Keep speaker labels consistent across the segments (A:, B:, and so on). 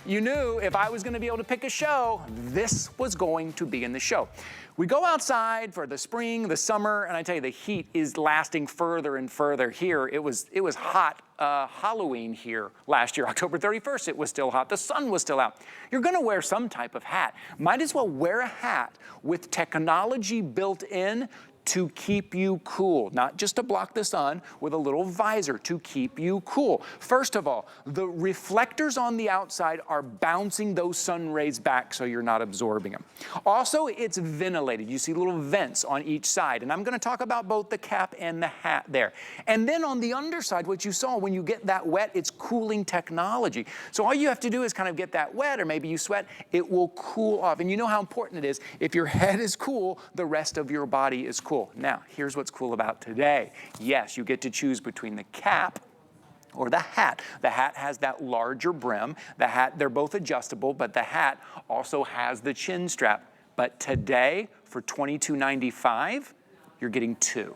A: You knew if I was going to be able to pick a show, this was going to be in the show. We go outside for the spring, the summer, and I tell you, the heat is lasting further and further here. It was hot Halloween here last year, October 31st, it was still hot. The sun was still out. You're going to wear some type of hat. Might as well wear a hat with technology built in to keep you cool, not just to block the sun, with a little visor to keep you cool. First of all, the reflectors on the outside are bouncing those sun rays back so you're not absorbing them. Also, it's ventilated. You see little vents on each side, and I'm going to talk about both the cap and the hat there. And then on the underside, what you saw, when you get that wet, it's cooling technology. So all you have to do is kind of get that wet, or maybe you sweat, it will cool off. And you know how important it is. If your head is cool, the rest of your body is cool. Now, here's what's cool about today. Yes, you get to choose between the cap or the hat. The hat has that larger brim. The hat, they're both adjustable, but the hat also has the chin strap. But today, for $22.95, you're getting two.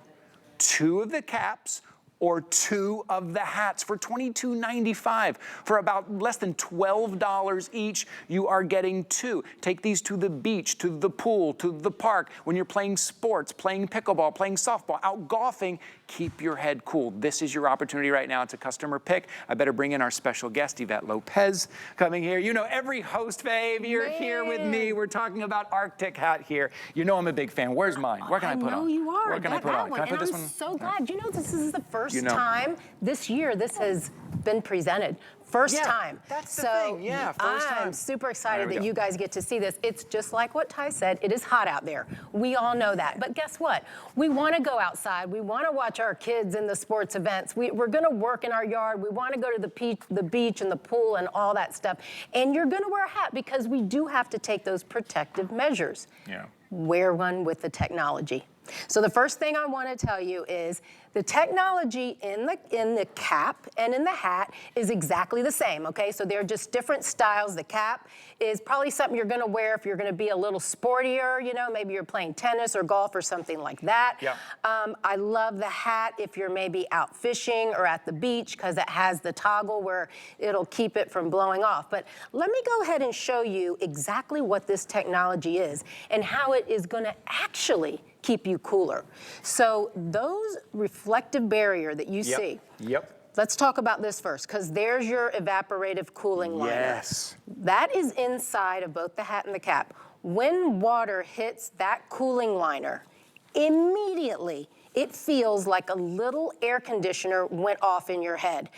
A: Two of the caps or two of the hats for $22.95. For about less than $12 each, you are getting two. Take these to the beach, to the pool, to the park. When you're playing sports, playing pickleball, playing softball, out golfing, keep your head cool. This is your opportunity right now. It's a customer pick. I better bring in our special guest, Yvette Lopez, coming here. You know, every host, babe, you're here with me. We're talking about Arctic hat here. You know I'm a big fan. Where's mine? Where can I put on?
B: I know you are.
A: Where can I put on? Can I put this one?
B: I'm so glad. You know, this is the first time this year this has been presented. First time.
A: That's the thing. Yeah, first time.
B: I'm super excited that you guys get to see this. It's just like what Ty said. It is hot out there. We all know that. But guess what? We want to go outside. We want to watch our kids in the sports events. We're going to work in our yard. We want to go to the beach and the pool and all that stuff. And you're going to wear a hat because we do have to take those protective measures.
A: Yeah.
B: Wear one with the technology. So the first thing I want to tell you is the technology in the cap and in the hat is exactly the same, okay? So they're just different styles. The cap is probably something you're going to wear if you're going to be a little sportier, you know, maybe you're playing tennis or golf or something like that.
A: Yeah.
B: I love the hat if you're maybe out fishing or at the beach because it has the toggle where it'll keep it from blowing off. But let me go ahead and show you exactly what this technology is and how it is going to actually keep you cooler. So those reflective barrier that you see.
A: Yep.
B: Let's talk about this first, because there's your evaporative cooling liner.
A: Yes.
B: That is inside of both the hat and the cap. When water hits that cooling liner, immediately it feels like a little air conditioner went off in your head.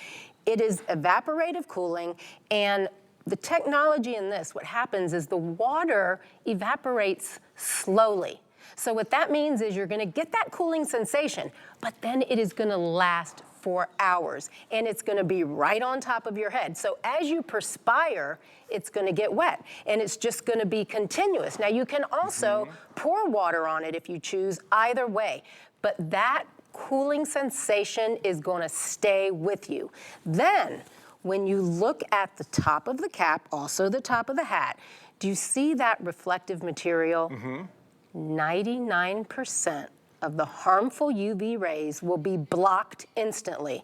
B: It is evaporative cooling, and the technology in this, what happens is the water evaporates slowly. So what that means is you're going to get that cooling sensation, but then it is going to last for hours, and it's going to be right on top of your head. So as you perspire, it's going to get wet, and it's just going to be continuous. Now, you can also pour water on it if you choose, either way, but that cooling sensation is going to stay with you. Then, when you look at the top of the cap, also the top of the hat, do you see that reflective material? 99% of the harmful UV rays will be blocked instantly.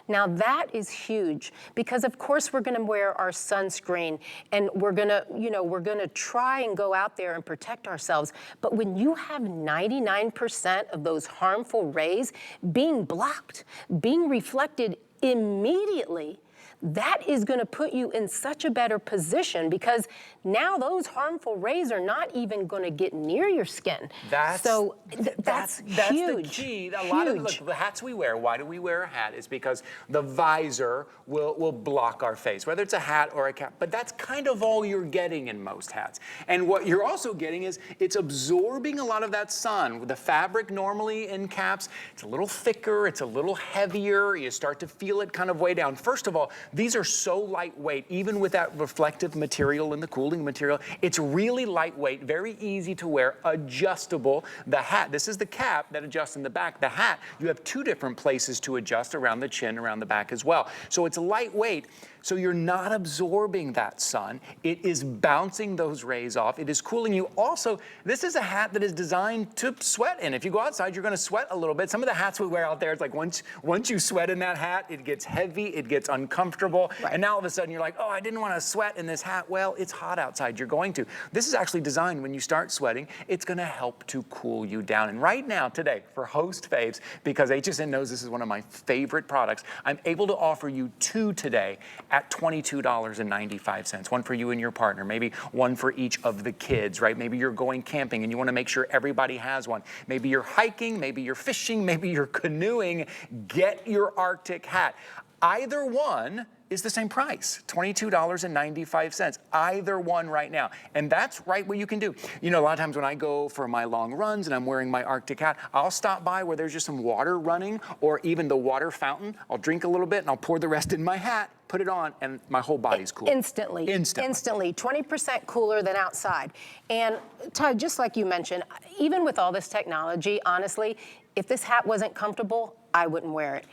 B: Now that is huge because of course we're gonna wear our sunscreen and we're gonna try and go out there and protect ourselves. But when you have 99% of those harmful rays being blocked, being reflected immediately, that is going to put you in such a better position because now those harmful rays are not even going to get near your skin. That's huge.
A: That's the key. A lot of the hats we wear, why do we wear a hat? Is because the visor will block our face, whether it's a hat or a cap. But that's kind of all you're getting in most hats. And what you're also getting is it's absorbing a lot of that sun. The fabric normally in caps, it's a little thicker, it's a little heavier. You start to feel it kind of way down. First of all, these are so lightweight, even with that reflective material and the cooling material. It's really lightweight, very easy to wear, adjustable. The hat, this is the cap that adjusts in the back. The hat, you have two different places to adjust around the chin, around the back as well. So it's lightweight. So you're not absorbing that sun. It is bouncing those rays off. It is cooling you. Also, this is a hat that is designed to sweat in. If you go outside, you're gonna sweat a little bit. Some of the hats we wear out there, it's like once you sweat in that hat, it gets heavy, it gets uncomfortable.
B: Right.
A: And now all of a sudden you're like, oh, I didn't wanna sweat in this hat. Well, it's hot outside, you're going to. This is actually designed when you start sweating, it's gonna help to cool you down. And right now, today, for Host Faves, because HSN knows this is one of my favorite products, I'm able to offer you 2 today at $22.95. One for you and your partner, maybe one for each of the kids, right? Maybe you're going camping and you want to make sure everybody has one. Maybe you're hiking, maybe you're fishing, maybe you're canoeing. Get your Arctic hat. Either one is the same price, $22.95. Either one right now. And that's right what you can do. You know, a lot of times when I go for my long runs and I'm wearing my Arctic hat, I'll stop by where there's just some water running or even the water fountain. I'll drink a little bit and I'll pour the rest in my hat, put it on, and my whole body's cool.
B: Instantly. 20% cooler than outside. And Todd, just like you mentioned, even with all this technology, honestly, if this hat wasn't comfortable, I wouldn't wear it.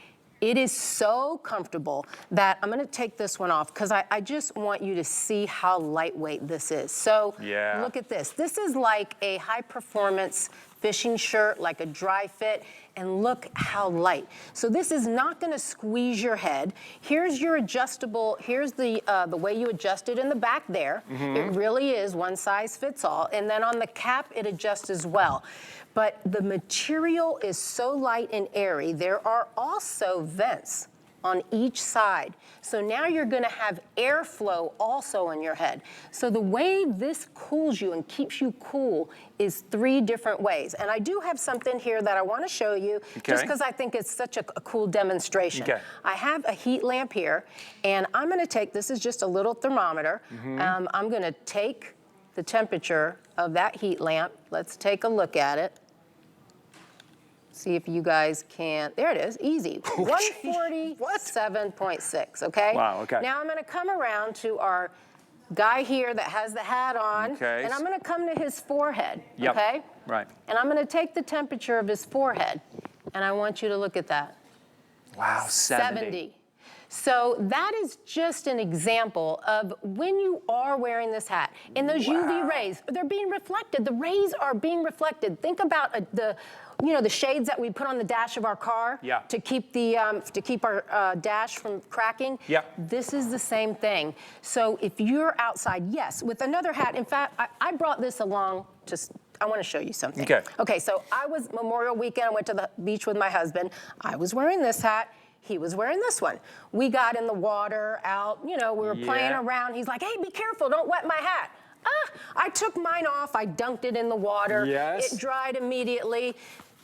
B: It is so comfortable that I'm gonna take this one off because I just want you to see how lightweight this is. So look at this. This is like a high performance fishing shirt, like a dry fit, and look how light. So this is not gonna squeeze your head. Here's your adjustable, here's the way you adjust it in the back there. It really is one size fits all. And then on the cap, it adjusts as well. But the material is so light and airy. There are also vents on each side. So now you're gonna have airflow also in your head. So the way this cools you and keeps you cool is 3 different ways. And I do have something here that I wanna show you just because I think it's such a cool demonstration. I have a heat lamp here and I'm gonna take, this is just a little thermometer. I'm gonna take the temperature of that heat lamp. Let's take a look at it. See if you guys can, there it is, easy. 147.6, okay?
A: Wow, okay.
B: Now I'm gonna come around to our guy here that has the hat on, and I'm gonna come to his forehead, okay?
A: Right.
B: And I'm gonna take the temperature of his forehead, and I want you to look at that.
A: Wow, 70.
B: So that is just an example of when you are wearing this hat, and those UV rays, they're being reflected. The rays are being reflected. Think about the shades that we put on the dash of our car to keep our dash from cracking. This is the same thing. So if you're outside, yes, with another hat. In fact, I brought this along I want to show you something. Okay, so I was Memorial Weekend. I went to the beach with my husband. I was wearing this hat. He was wearing this one. We got in the water out, we were playing around. He's like, hey, be careful, don't wet my hat. I took mine off, I dunked it in the water. It dried immediately.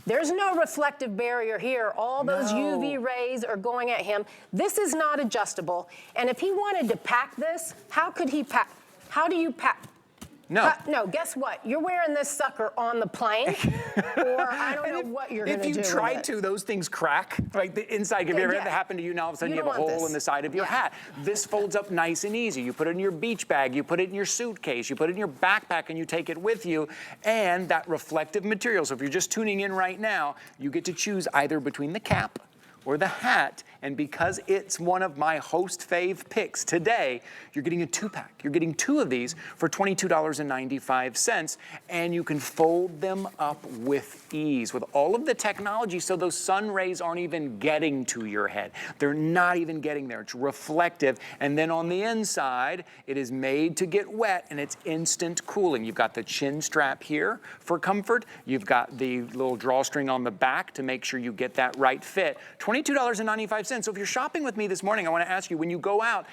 B: There's no reflective barrier here. All those UV rays are going at him. This is not adjustable. And if he wanted to pack this, how could he pack? How do you pack? No, guess what? You're wearing this sucker on the plane, or I don't know what you're going to do.
A: If you try to, those things crack. Like the inside, if ever that happened to you, now all of a sudden you have a hole in the side of your hat. This folds up nice and easy. You put it in your beach bag, you put it in your suitcase, you put it in your backpack, and you take it with you. And that reflective material. So if you're just tuning in right now, you get to choose either between the cap or the hat, and because it's one of my Host Fave picks today, you're getting a 2-pack. You're getting 2 of these for $22.95, and you can fold them up with ease with all of the technology so those sun rays aren't even getting to your head. They're not even getting there. It's reflective, and then on the inside, it is made to get wet, and it's instant cooling. You've got the chin strap here for comfort. You've got the little drawstring on the back to make sure you get that right fit. $22.95. So if you're shopping with me this morning, I want to ask you, when you go out,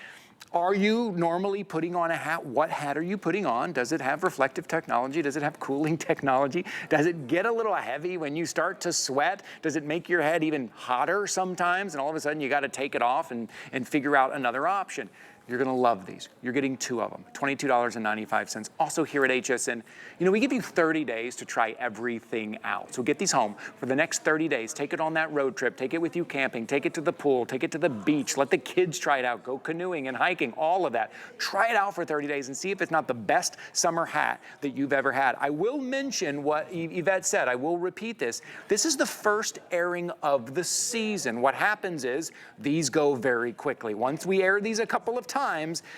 A: are you normally putting on a hat? What hat are you putting on? Does it have reflective technology? Does it have cooling technology? Does it get a little heavy when you start to sweat? Does it make your head even hotter sometimes? And all of a sudden you got to take it off and figure out another option. You're gonna love these. You're getting 2 of them, $22.95. Also here at HSN, you know, we give you 30 days to try everything out. So get these home for the next 30 days. Take it on that road trip, take it with you camping, take it to the pool, take it to the beach, let the kids try it out, go canoeing and hiking, all of that. Try it out for 30 days and see if it's not the best summer hat that you've ever had. I will mention what Yvette said. I will repeat this. This is the first airing of the season. What happens is these go very quickly. Once we air these a couple of times,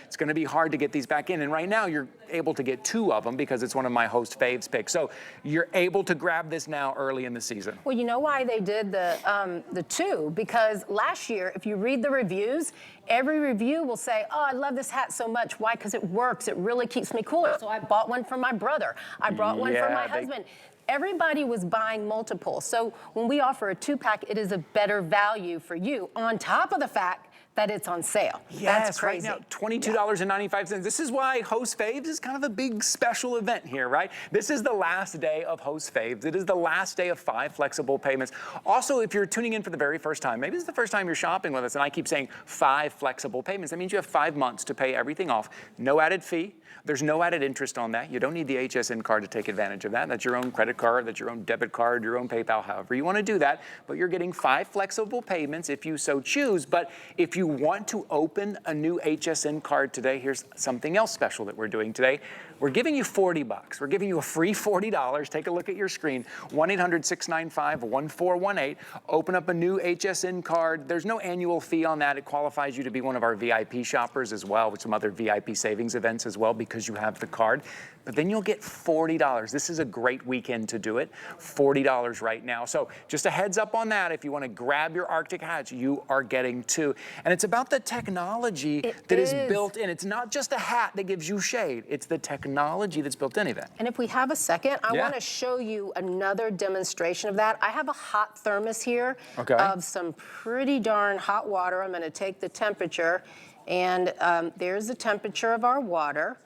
A: it's going to be hard to get these back in. And right now you're able to get 2 of them because it's one of my host faves picks. So you're able to grab this now early in the season.
B: Well, you know why they did the 2? Because last year, if you read the reviews, every review will say, oh, I love this hat so much. Why? Because it works. It really keeps me cooler. So I bought one for my brother. I brought one for my husband. Everybody was buying multiple. So when we offer a 2-pack, it is a better value for you, on top of the fact that it's on sale.
A: Yes,
B: that's crazy.
A: Right now, $22.95. This is why Host Faves is kind of a big special event here, right? This is the last day of Host Faves. It is the last day of 5 flexible payments. Also, if you're tuning in for the very first time, maybe it's the first time you're shopping with us, and I keep saying 5 flexible payments. That means you have 5 months to pay everything off. No added fee. There's no added interest on that. You don't need the HSN card to take advantage of that. That's your own credit card, that's your own debit card, your own PayPal, however you want to do that. But you're getting 5 flexible payments if you so choose. But if you want to open a new HSN card today, here's something else special that we're doing today. We're giving you $40. We're giving you a free $40. Take a look at your screen. 1-800-695-1418. Open up a new HSN card. There's no annual fee on that. It qualifies you to be one of our VIP shoppers as well, with some other VIP savings events as well, because you have the card. But then you'll get $40. This is a great weekend to do it. $40 right now. So just a heads up on that. If you want to grab your Arctic hats, you are getting 2. And it's about the technology that is built in. It's not just a hat that gives you shade. It's the technology that's built into that.
B: And if we have a second, I want to show you another demonstration of that. I have a hot thermos here of some pretty darn hot water. I'm going to take the temperature, and there's the temperature of our water.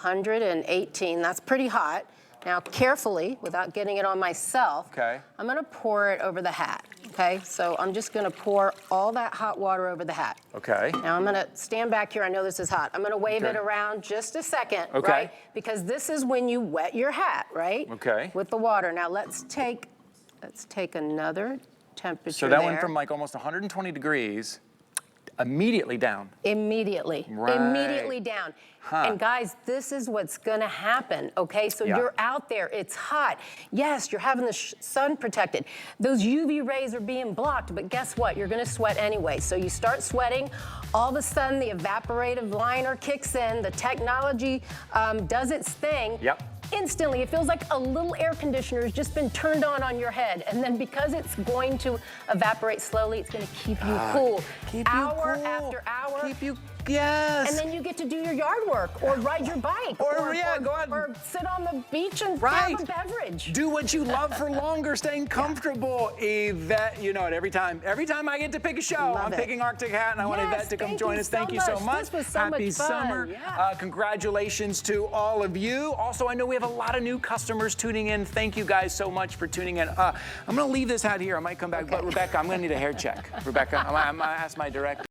B: 118, that's pretty hot. Now carefully, without getting it on myself, I'm gonna pour it over the hat, okay? So I'm just gonna pour all that hot water over the hat. Now I'm gonna stand back here, I know this is hot. I'm gonna wave it around just a second, right? Because this is when you wet your hat, right? With the water. Now let's take another temperature.
A: So that went from like almost 120 degrees immediately down.
B: Immediately down. And guys, this is what's gonna happen, okay? So you're out there, it's hot. Yes, you're having the sun protected. Those UV rays are being blocked, but guess what? You're gonna sweat anyway. So you start sweating, all of a sudden the evaporative liner kicks in, the technology does its thing. Instantly, it feels like a little air conditioner has just been turned on your head. And then because it's going to evaporate slowly, it's going to keep you cool. Hour after hour. And then you get to do your yard work or ride your bike
A: or go out
B: or sit on the beach and have a beverage.
A: Do what you love for longer, staying comfortable. Yvette, you know it, every time I get to pick a show, I'm picking Arctic Hat, and I want Yvette to come join us. Thank you so much.
B: This was so
A: Happy
B: much fun.
A: summer. Congratulations to all of you. Also, I know we have a lot of new customers tuning in. Thank you guys so much for tuning in. I'm going to leave this hat here. I might come back, but Rebecca, I'm going to need a hair check. Rebecca, I'm going to ask my director.